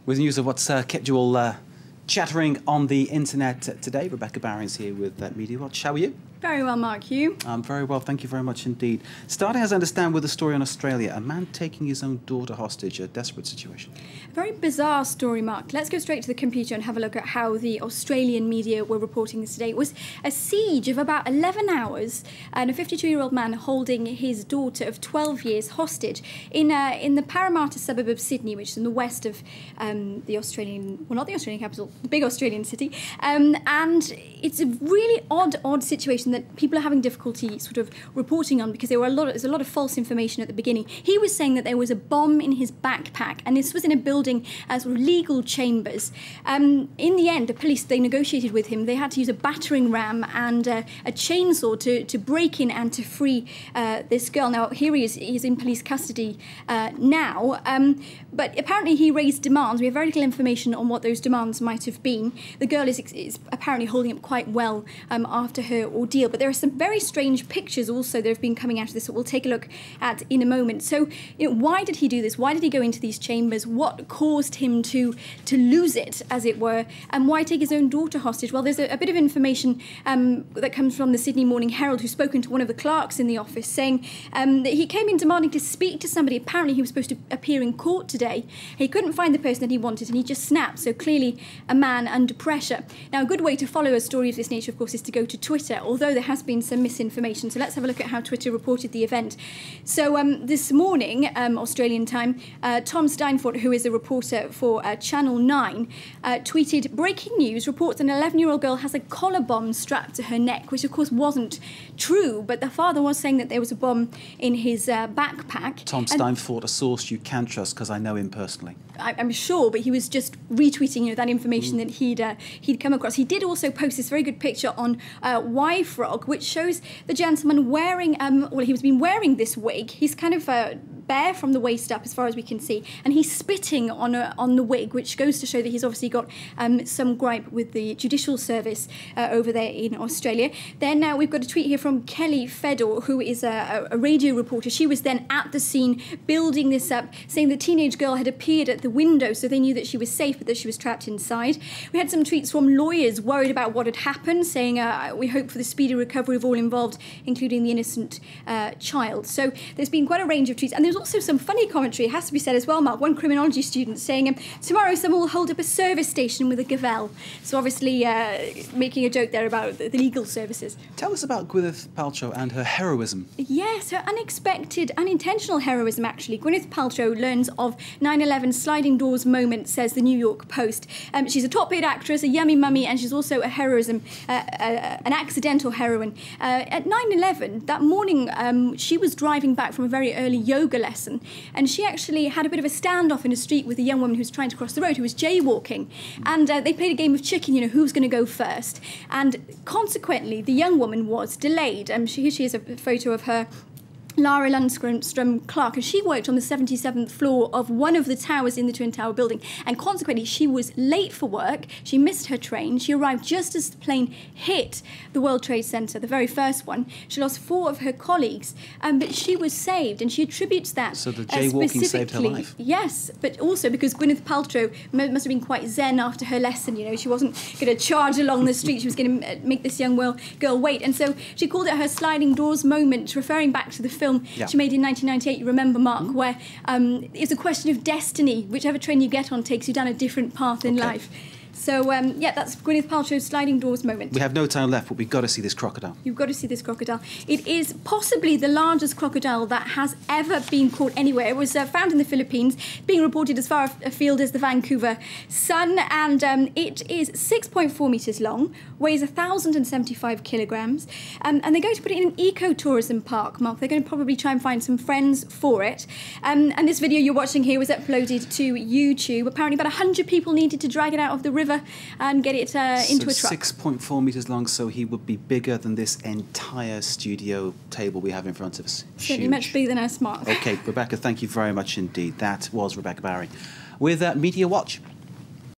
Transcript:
with news of what's kept you all chattering on the internet today. Rebecca Barron's here with Media Watch. How are you? Very well, Mark. You? I'm very well, thank you very much indeed. Starting, as I understand, with a story on Australia, a man taking his own daughter hostage, a desperate situation. A very bizarre story, Mark. Let's go straight to the computer and have a look at how the Australian media were reporting this today. It was a siege of about 11 hours and a 52-year-old man holding his daughter of 12 years hostage in the Parramatta suburb of Sydney, which is in the west of the Australian, well, not the Australian capital, the big Australian city. And it's a really odd situation that people are having difficulty sort of reporting on because there's a lot of false information at the beginning. He was saying that there was a bomb in his backpack, and this was in a building as sort of legal chambers. In the end, the police, they negotiated with him. They had to use a battering ram and a chainsaw to break in and to free this girl. Now, here he is. He's in police custody now. But apparently he raised demands. We have very little information on what those demands might have been. The girl is apparently holding up quite well after her ordeal. But there are some very strange pictures also that have been coming out of this that we'll take a look at in a moment. So, why did he do this? Why did he go into these chambers? What caused him to lose it, as it were? And why take his own daughter hostage? Well, there's a bit of information that comes from the Sydney Morning Herald, who's spoken to one of the clerks in the office, saying that he came in demanding to speak to somebody. Apparently, he was supposed to appear in court today. He couldn't find the person that he wanted, and he just snapped. So clearly, a man under pressure. Now, a good way to follow a story of this nature, of course, is to go to Twitter, although there has been some misinformation. So let's have a look at how Twitter reported the event. So this morning, Australian time, Tom Steinfort, who is a reporter for Channel 9, tweeted, "Breaking news reports an 11-year-old girl has a collar bomb strapped to her neck," which of course wasn't true, but the father was saying that there was a bomb in his backpack. Tom Steinfort, a source you can trust because I know him personally. I'm sure, but he was just retweeting that information that he'd come across. He did also post this very good picture on YFrog, which shows the gentleman wearing, well, he's been wearing this wig. He's kind of bare from the waist up as far as we can see, and he's spitting on the wig, which goes to show that he's obviously got some gripe with the judicial service over there in Australia. Then now we've got a tweet here from Kelly Fedor, who is a radio reporter. She was then at the scene building this up, saying the teenage girl had appeared at the window, so they knew that she was safe, but that she was trapped inside. We had some tweets from lawyers worried about what had happened, saying we hope for the speedy recovery of all involved, including the innocent child. So there's been quite a range of tweets, and there's also some funny commentary, it has to be said as well, Mark. One criminology student saying, tomorrow someone will hold up a service station with a gavel. So obviously making a joke there about the legal services. Tell us about Gwyneth Paltrow and her heroism. Yes, her unexpected, unintentional heroism, actually. Gwyneth Paltrow learns of 9/11 sliding doors moment, says the New York Post. She's a top-paid actress, a yummy mummy, and she's also a heroism, an accidental heroine. At 9/11, that morning, she was driving back from a very early yoga lesson, and she actually had a bit of a standoff in the street with a young woman who was trying to cross the road, who was jaywalking, and they played a game of chicken, who's going to go first, and consequently the young woman was delayed. Here she is, a photo of her, Lara Lundstrom Clark, and she worked on the 77th floor of one of the towers in the Twin Tower building, and consequently she was late for work. She missed her train. She arrived just as the plane hit the World Trade Center, the very first one. She lost 4 of her colleagues, but she was saved, and she attributes that so the jaywalking saved her life. Yes, but also because Gwyneth Paltrow must have been quite zen after her lesson. She wasn't going to charge along the street. She was going to make this young girl wait, and so she called it her sliding doors moment, referring back to the film she made in 1998, you remember, Mark, where it's a question of destiny. Whichever train you get on takes you down a different path in life. So, yeah, that's Gwyneth Paltrow's sliding doors moment. We have no time left, but we've got to see this crocodile. You've got to see this crocodile. It is possibly the largest crocodile that has ever been caught anywhere. It was found in the Philippines, being reported as far afield as the Vancouver Sun, and it is 6.4 metres long, weighs 1,075 kilograms, and they're going to put it in an eco-tourism park, Mark. They're going to probably try and find some friends for it. And this video you're watching here was uploaded to YouTube. Apparently about 100 people needed to drag it out of the river and get it into a truck. 6.4 metres long, so he would be bigger than this entire studio table we have in front of us. Certainly much bigger than us, Mark. OK, Rebecca, thank you very much indeed. That was Rebecca Barry with Media Watch.